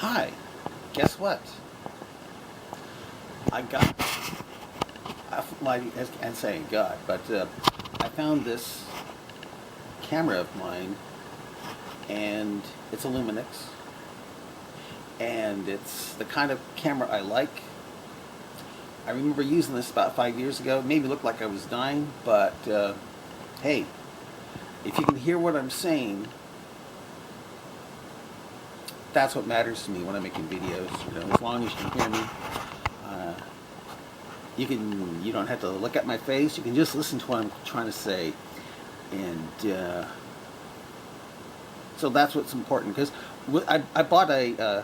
Hi, guess what? I got, I say God, but I found this camera of mine, and it's a Luminix, and it's the kind of camera I like. I remember using this about 5 years ago. It made me look like I was dying, but hey, if you can hear what I'm saying, that's what matters to me when I'm making videos. As long as you can hear me, you don't have to look at my face. You can just listen to what I'm trying to say, and so that's what's important. Because I bought a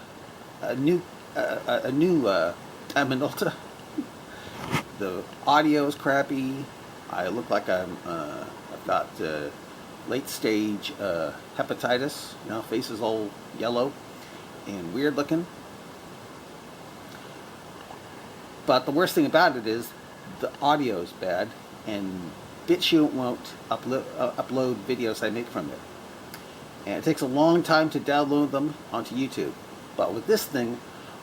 new Minolta. The audio is crappy. I look like I've got late stage hepatitis. Face is all yellow and weird looking. But the worst thing about it is the audio is bad, and BitChute won't upload videos I make from it. And it takes a long time to download them onto YouTube. But with this thing,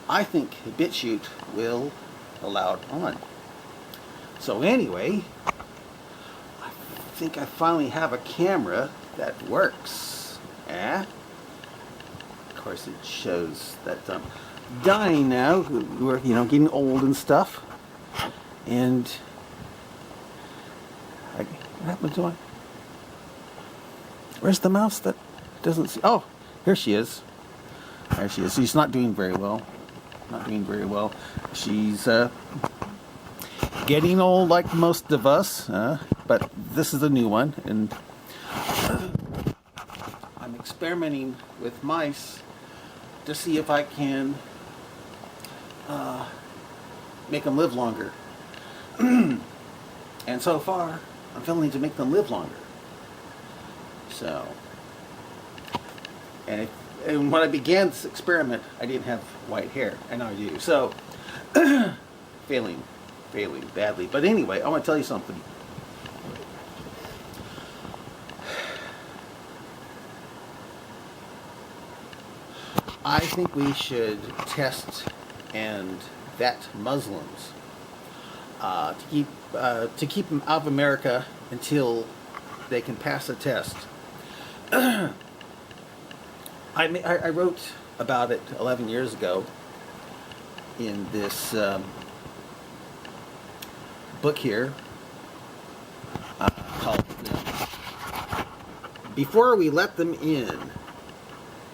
I think BitChute will allow it on. So anyway, I think I finally have a camera that works. Of course, it shows that I'm dying now. We're getting old and stuff. And what happened to my? Where's the mouse that doesn't see? Oh, here she is. There she is. She's not doing very well. Not doing very well. She's getting old like most of us, but this is a new one, and I'm experimenting with mice to see if I can make them live longer. And so far, I'm failing to make them live longer. So, and when I began this experiment, I didn't have white hair, and now I do. So, failing badly. But anyway, I want to tell you something. I think we should test and vet Muslims to keep them out of America until they can pass a test. I wrote about it 11 years ago in this book here called Before We Let Them In.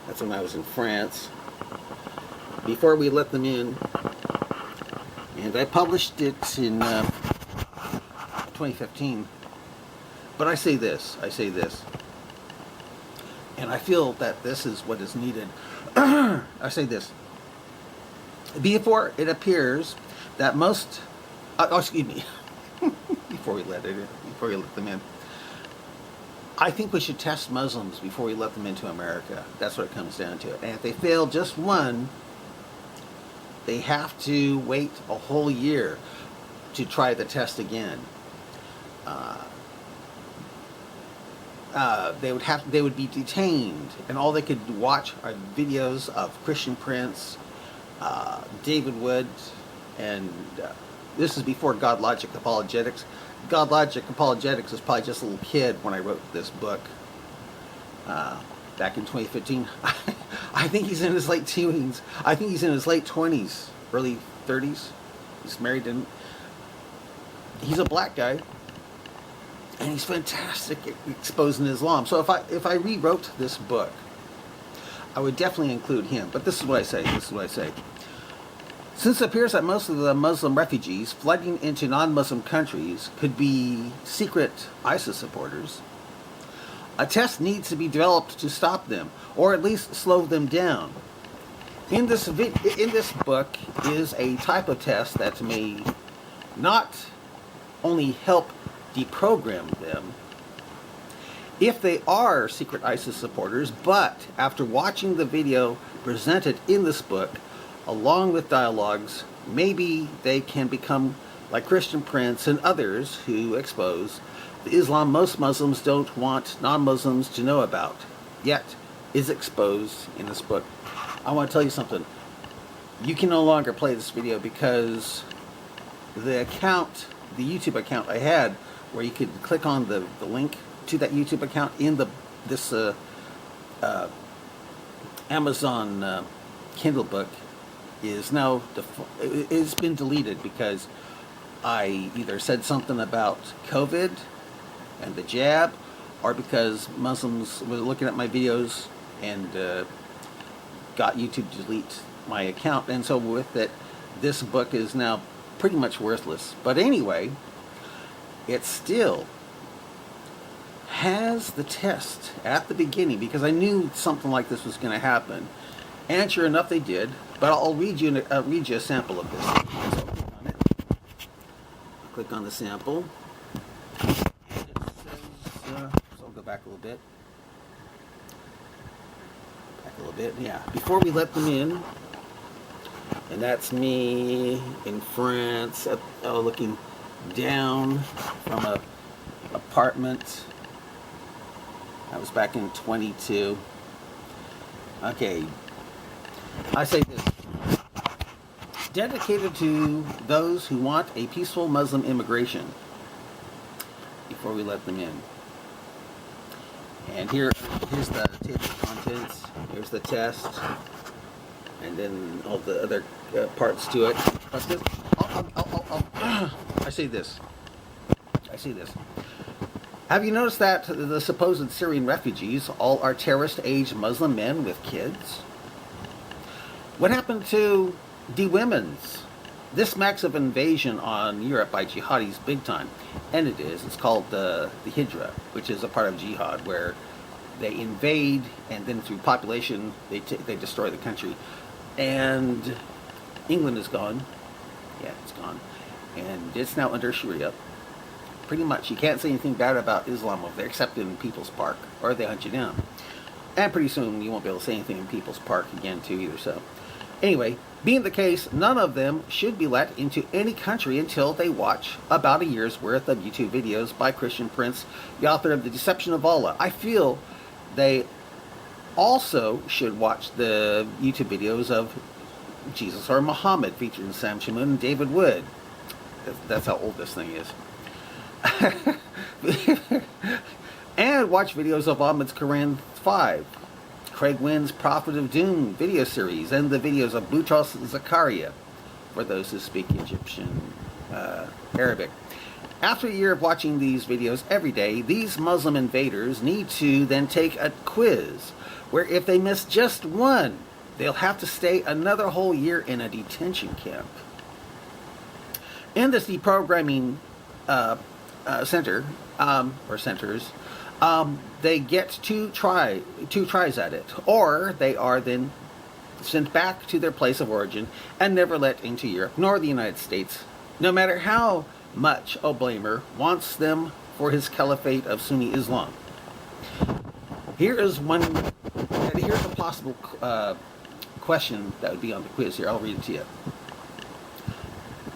That's when I was in France. Before We Let Them In. And I published it in 2015. But I say this. And I feel that this is what is needed. I say this. Before it appears that most... excuse me. Before we let them in. I think we should test Muslims before we let them into America. That's what it comes down to. And if they fail just one, they have to wait a whole year to try the test again. They would be detained, and all they could watch are videos of Christian Prince, David Wood, and this is before God Logic Apologetics. God Logic Apologetics was probably just a little kid when I wrote this book back in 2015. I think he's in his late teens. I think he's in his late 20s, early 30s. He's married, and he's a black guy, and he's fantastic at exposing Islam. So if I rewrote this book, I would definitely include him. But this is what I say. Since it appears that most of the Muslim refugees flooding into non-Muslim countries could be secret ISIS supporters, a test needs to be developed to stop them, or at least slow them down. In this book is a type of test that may not only help deprogram them if they are secret ISIS supporters, but after watching the video presented in this book, along with dialogues, maybe they can become like Christian Prince and others who expose the Islam most Muslims don't want non-Muslims to know about, yet is exposed in this book. I want to tell you something. You can no longer play this video because the account, the YouTube account I had, where you could click on the link to that YouTube account in this Amazon Kindle book, is now it's been deleted because I either said something about COVID and the jab, or because Muslims were looking at my videos and got YouTube to delete my account. And so with it, this book is now pretty much worthless. But anyway, it still has the test at the beginning because I knew something like this was going to happen. And sure enough, they did. But I'll read you a sample of this. So I'll click on it. Click on the sample. And it says, so I'll go back a little bit. Yeah. Before we let them in, and that's me in France, looking down from a apartment. That was back in 22. Okay. I say this. Dedicated to those who want a peaceful Muslim immigration. Before we let them in. And here's the table of contents. Here's the test. And then all the other parts to it. I say this. Have you noticed that the supposed Syrian refugees all are terrorist-aged Muslim men with kids? What happened to the women's? This smacks of invasion on Europe by jihadis big time. And it is. It's called the Hijra, which is a part of jihad where they invade and then through population they destroy the country. And England is gone. Yeah, it's gone. And it's now under Sharia. Pretty much. You can't say anything bad about Islam over there except in People's Park, or they hunt you down. And pretty soon you won't be able to say anything in People's Park again too either. So anyway, being the case, none of them should be let into any country until they watch about a year's worth of YouTube videos by Christian Prince, the author of The Deception of Allah. I feel they also should watch the YouTube videos of Jesus or Muhammad featuring Sam Shamoon and David Wood. That's how old this thing is. And watch videos of Ahmed's Quran 5, Craig Wynn's Prophet of Doom video series, and the videos of Boutros Zakaria, for those who speak Egyptian Arabic. After a year of watching these videos every day, these Muslim invaders need to then take a quiz, where if they miss just one, they'll have to stay another whole year in a detention camp. In this deprogramming center, or centers, they get two tries at it, or they are then sent back to their place of origin and never let into Europe nor the United States, no matter how much O'Blamer wants them for his caliphate of Sunni Islam. Here's a possible question that would be on the quiz here. I'll read it to you.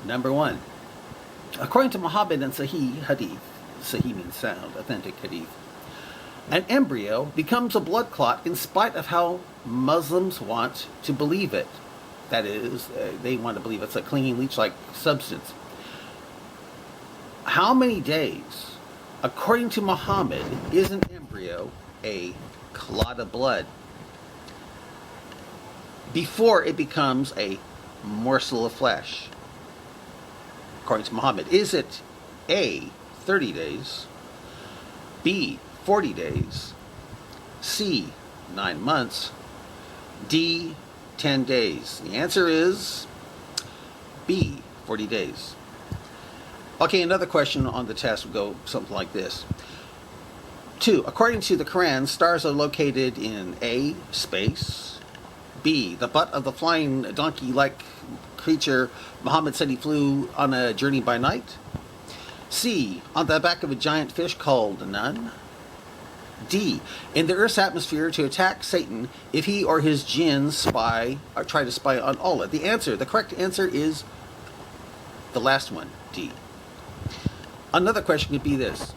Number 1. According to Muhammad and Sahih Hadith, Sahih means sound, authentic Hadith, an embryo becomes a blood clot in spite of how Muslims want to believe it. That is, they want to believe it's a clinging leech-like substance. How many days, according to Muhammad, is an embryo a clot of blood before it becomes a morsel of flesh? According to Muhammad, is it A, 30 days, B, 40 days, C, 9 months, D, 10 days? The answer is B, 40 days. Okay, another question on the test would go something like this. 2. According to the Quran, stars are located in A, space, B, the butt of the flying donkey-like creature Muhammad said he flew on a journey by night, C, on the back of a giant fish called Nun, D, in the Earth's atmosphere to attack Satan if he or his jinn spy or try to spy on Allah. The correct answer is the last one, D. Another question could be this.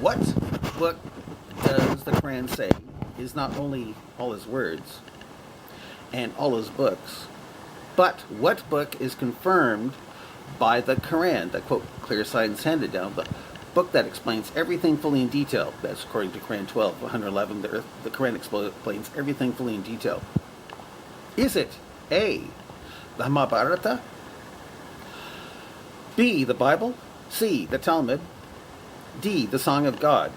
What book does the Quran say is not only all his words, and Allah's books. But what book is confirmed by the Quran, the quote, clear signs handed down, the book that explains everything fully in detail? That's according to Quran 12, 111. The Quran explains everything fully in detail. Is it A, the Mahabharata, B, the Bible, C, the Talmud, D, the Song of God?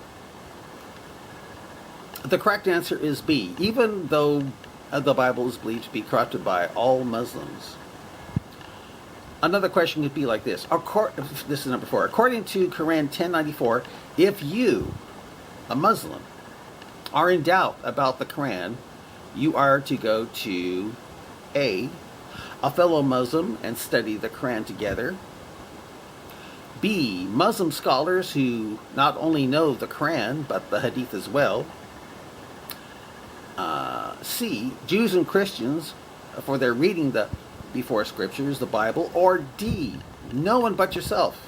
The correct answer is B, even though the Bible is believed to be corrupted by all Muslims. Another question could be like this. This is number 4. According to Quran 1094, if you, a Muslim, are in doubt about the Quran, you are to go to A, a fellow Muslim and study the Quran together. B, Muslim scholars who not only know the Quran, but the Hadith as well. C, Jews and Christians for their reading the before scriptures, the Bible. Or D, no one but yourself.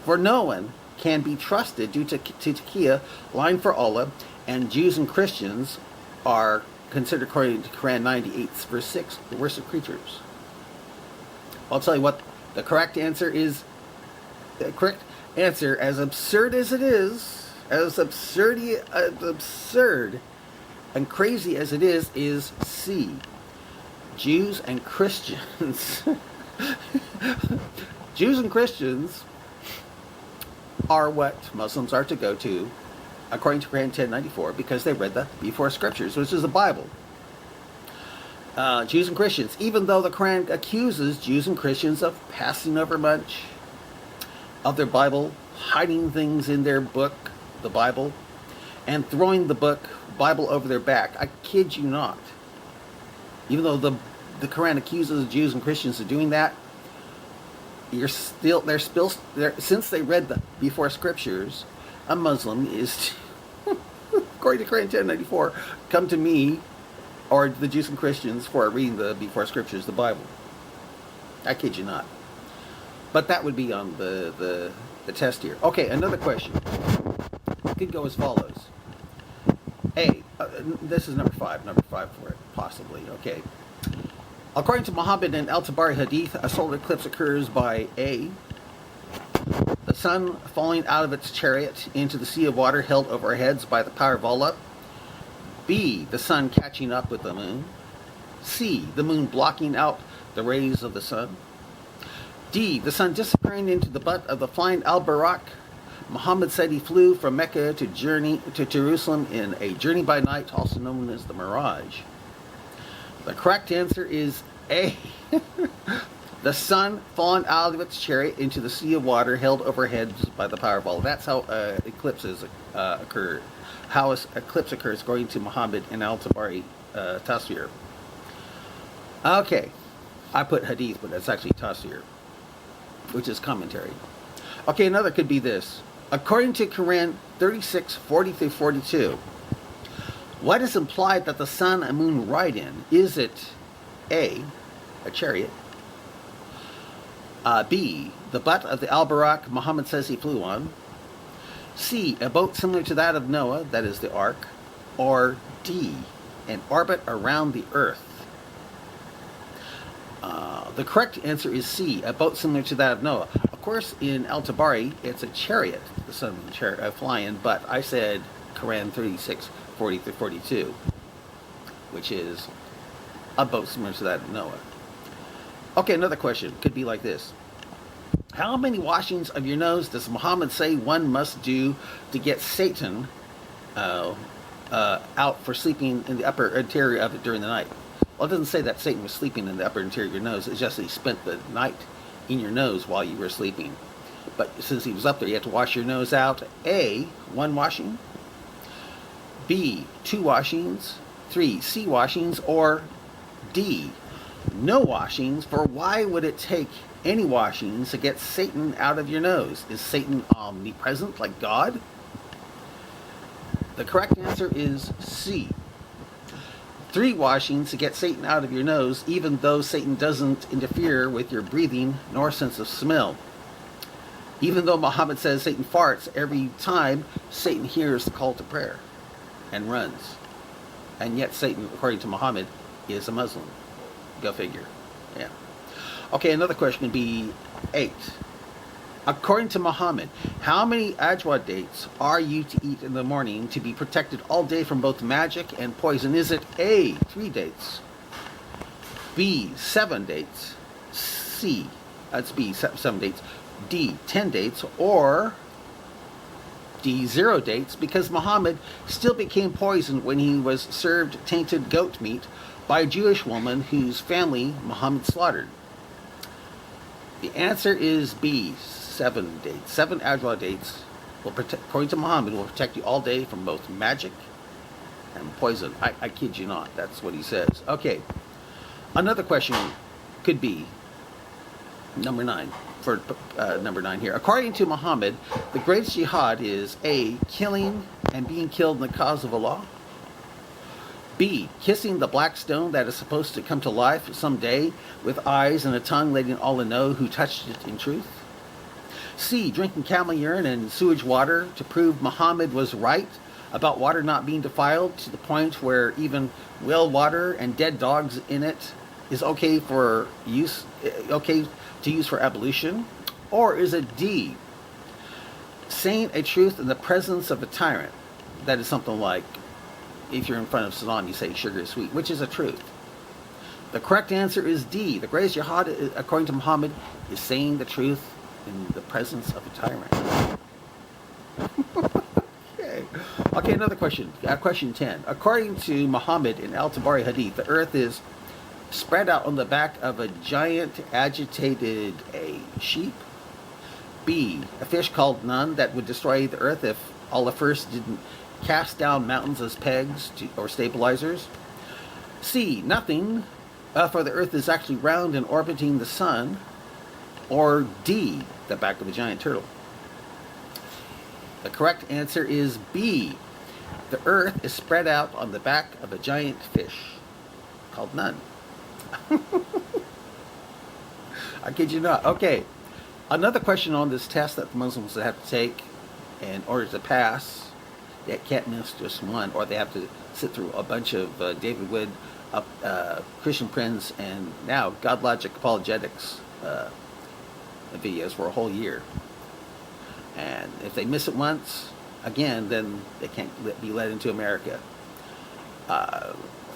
For no one can be trusted due to taqiyya, lying for Allah, and Jews and Christians are considered, according to Quran 98, verse 6, the worst of creatures. I'll tell you what the correct answer is. The correct answer, as absurd as it is, as absurd and crazy as it is C. Jews and Christians. Jews and Christians are what Muslims are to go to, according to Quran 1094, because they read the before scriptures, which is the Bible. Jews and Christians, even though the Quran accuses Jews and Christians of passing over much of their Bible, hiding things in their book, the Bible, and throwing the Bible over their back. I kid you not. Even though the Quran accuses Jews and Christians of doing that, since they read the before scriptures, a Muslim is, according to Quran 1094, come to me or the Jews and Christians for reading the before scriptures, the Bible. I kid you not. But that would be on the test here. Okay, another question. It could go as follows. A, this is number 5 for it, possibly. Okay. According to Muhammad and Al-Tabari Hadith, a solar eclipse occurs by A, the sun falling out of its chariot into the sea of water held over our heads by the power of Allah. B, the sun catching up with the moon. C, the moon blocking out the rays of the sun. D, the sun disappearing into the butt of the flying Al-Buraq. Muhammad said he flew from Mecca to Jerusalem in a journey by night, also known as the Mirage. The correct answer is A. The sun falling out of its chariot into the sea of water held overhead by the power of Allah. That's how eclipses occur. How an eclipse occurs, according to Muhammad and Al-Tabari Tafsir. Okay, I put Hadith, but that's actually Tafsir, which is commentary. Okay, another could be this. According to Quran 36, 40 through 42, what is implied that the sun and moon ride in? Is it A, a chariot, B, the butt of the Al-Buraq Muhammad says he flew on, C, a boat similar to that of Noah, that is the ark, or D, an orbit around the earth? The correct answer is C, a boat similar to that of Noah. Of course, in Al-Tabari, it's a chariot, the sun and the chariot flying, but I said Quran 36, 40 through 42, which is a boat similar to that of Noah. Okay, another question could be like this. How many washings of your nose does Muhammad say one must do to get Satan out for sleeping in the upper interior of it during the night? Well, it doesn't say that Satan was sleeping in the upper interior of your nose. It's just that he spent the night in your nose while you were sleeping. But since he was up there, you have to wash your nose out. A, 1 washing. B, 2 washings. 3, C washings. Or D, no washings. For why would it take any washings to get Satan out of your nose? Is Satan omnipresent like God? The correct answer is C. 3 washings to get Satan out of your nose, even though Satan doesn't interfere with your breathing nor sense of smell. Even though Muhammad says Satan farts every time, Satan hears the call to prayer and runs. and yet Satan, according to Muhammad, is a Muslim. Go figure. Yeah. Okay, another question would be 8. According to Muhammad, how many ajwa dates are you to eat in the morning to be protected all day from both magic and poison? Is it A, 3 dates, B, 7 dates, C, that's B, 7 dates, D, 10 dates, or D, 0 dates, because Muhammad still became poisoned when he was served tainted goat meat by a Jewish woman whose family Muhammad slaughtered? The answer is B, 7 dates. 7 ajwa dates, will protect, according to Muhammad, will protect you all day from both magic and poison. I kid you not. That's what he says. Okay. Another question could be number 9. For number 9 here. According to Muhammad, the greatest jihad is A, killing and being killed in the cause of Allah. B, kissing the black stone that is supposed to come to life someday with eyes and a tongue letting Allah know who touched it in truth. C, drinking camel urine and sewage water to prove Muhammad was right about water not being defiled to the point where even well water and dead dogs in it is okay for use, okay to use for ablution. Or is it D, saying a truth in the presence of a tyrant? That is something like, if you're in front of Saddam, you say sugar is sweet, which is a truth. The correct answer is D. The greatest jihad, according to Muhammad, is saying the truth in the presence of a tyrant. Okay, another question. Question 10. According to Muhammad in Al-Tabari Hadith, the earth is spread out on the back of a giant agitated A, sheep. B, a fish called Nun that would destroy the earth if Allah first didn't cast down mountains as pegs or stabilizers. C, nothing, for the earth is actually round and orbiting the sun. Or D, the back of a giant turtle. The correct answer is B. The earth is spread out on the back of a giant fish called Nun. I kid you not. Okay, another question on this test that the Muslims have to take in order to pass. They can't miss just one, or they have to sit through a bunch of David Wood, Christian Prince, and now God Logic Apologetics videos for a whole year. And if they miss it once, again, then they can't be led into America.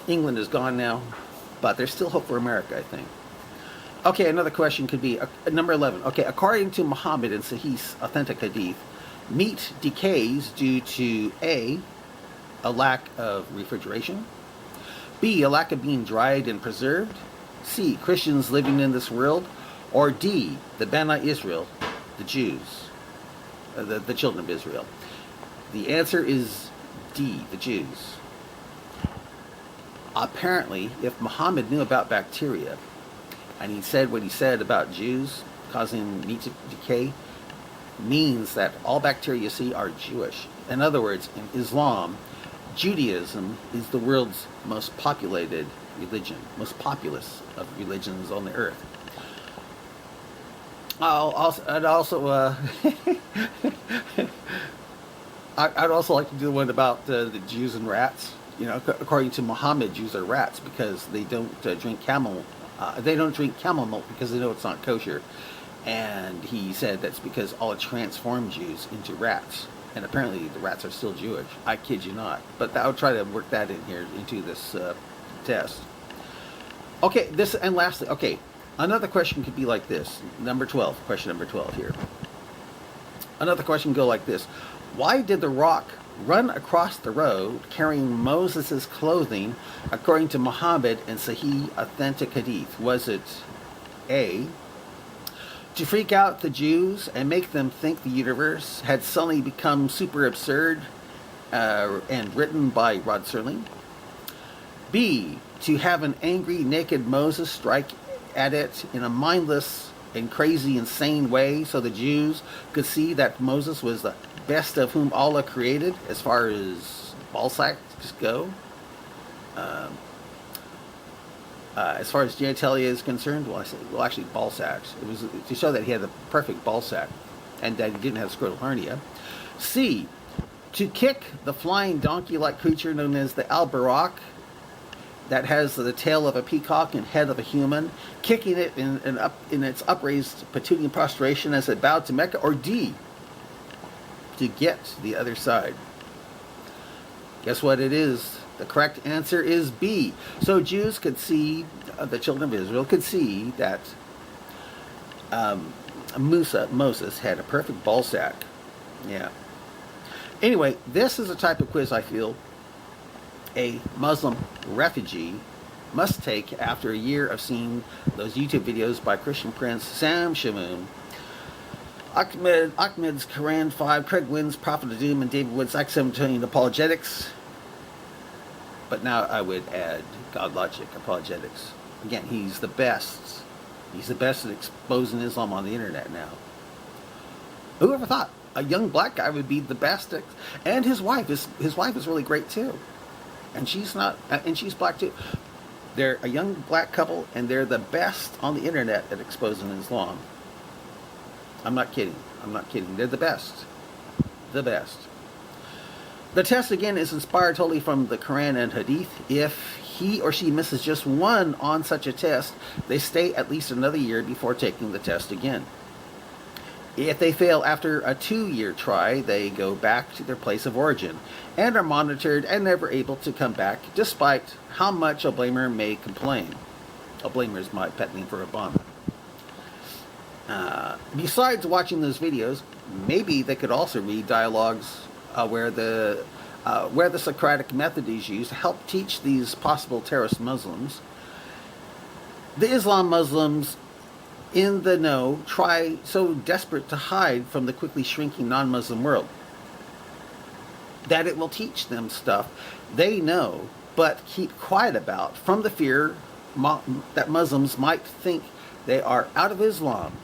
England is gone now, but there's still hope for America, I think. Okay, another question could be number 11. Okay, according to Muhammad in Sahih's authentic hadith, meat decays due to A, a lack of refrigeration, B, a lack of being dried and preserved, C, Christians living in this world, or D, the Bani Israel, the Jews, the children of Israel. The answer is D, the Jews. Apparently, if Muhammad knew about bacteria, and he said what he said about Jews causing meat to decay, means that all bacteria you see are Jewish. In other words, in Islam, Judaism is the world's most populated religion, most populous of religions on the earth. I'd also I'd also like to do one about the Jews and rats. You know, according to Muhammad, Jews are rats because they don't drink camel. They don't drink camel milk because they know it's not kosher. And he said that's because Allah transformed Jews into rats. And apparently the rats are still Jewish. I kid you not. But I'll try to work that in here into this test. Okay, and lastly, okay, another question could be like this. Number 12, question number 12 here. Another question can go like this. Why did the rock run across the road carrying Moses' clothing according to Muhammad and Sahih authentic hadith? Was it A, to freak out the Jews and make them think the universe had suddenly become super absurd and written by Rod Serling? B, to have an angry, naked Moses strike at it in a mindless and crazy, insane way so the Jews could see that Moses was the best of whom Allah created as far as ball sacks go? As far as genitalia is concerned, actually ball sacks. It was to show that he had the perfect ball sack and that he didn't have scrotal hernia. C, To kick the flying donkey-like creature known as the Albarak, that has the tail of a peacock and head of a human, kicking it in its upraised patooting prostration as it bowed to Mecca, or D, to get the other side? Guess what it is? The correct answer is B. So Jews could see, the children of Israel could see that Moses had a perfect ball sack. Yeah. Anyway, this is a type of quiz I feel a Muslim refugee must take after a year of seeing those YouTube videos by Christian Prince, Sam Shamoun, Ahmed's Quran 5, Craig Wynn's Prophet of Doom, and David Wood's Acts 17 Apologetics. But now I would add God Logic Apologetics. Again, he's the best. He's the best at exposing Islam on the internet now. Who ever thought a young black guy would be the best at, and his wife is really great too. And she's black too. They're a young black couple, and they're the best on the internet at exposing Islam. I'm not kidding. They're the best. The best. The test, again, is inspired totally from the Quran and Hadith. If he or she misses just one on such a test, they stay at least another year before taking the test again. If they fail after a 2-year try, they go back to their place of origin and are monitored and never able to come back, despite how much a blamer may complain. A blamer is my pet name for Obama. Besides watching those videos, maybe they could also read dialogues where the Socratic method is used to help teach these possible terrorist Muslims. The Islam Muslims in the know try so desperate to hide from the quickly shrinking non-Muslim world that it will teach them stuff they know but keep quiet about from the fear that Muslims might think they are out of Islam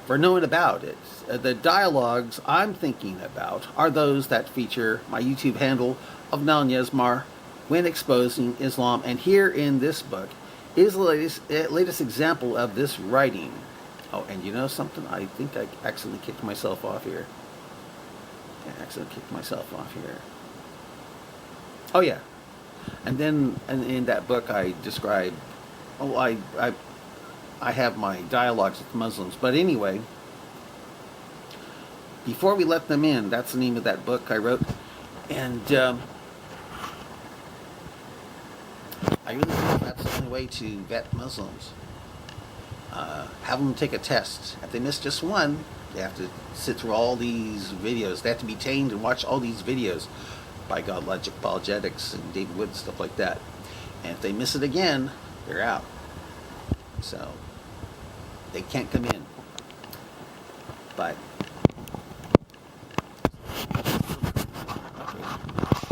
for knowing about it. The dialogues I'm thinking about are those that feature my YouTube handle of Nal Nyezmar when exposing Islam, and here in this book is the latest example of this writing. Oh, and you know something? I think I accidentally kicked myself off here. Oh yeah. And then in that book I describe, I have my dialogues with Muslims. But anyway, Before We Let Them In, that's the name of that book I wrote. And I really think that's the only way to vet Muslims. Have them take a test. If they miss just one, they have to sit through all these videos. They have to be tamed and watch all these videos by God Logic Apologetics and David Wood, stuff like that. And if they miss it again, they're out. So they can't come in. But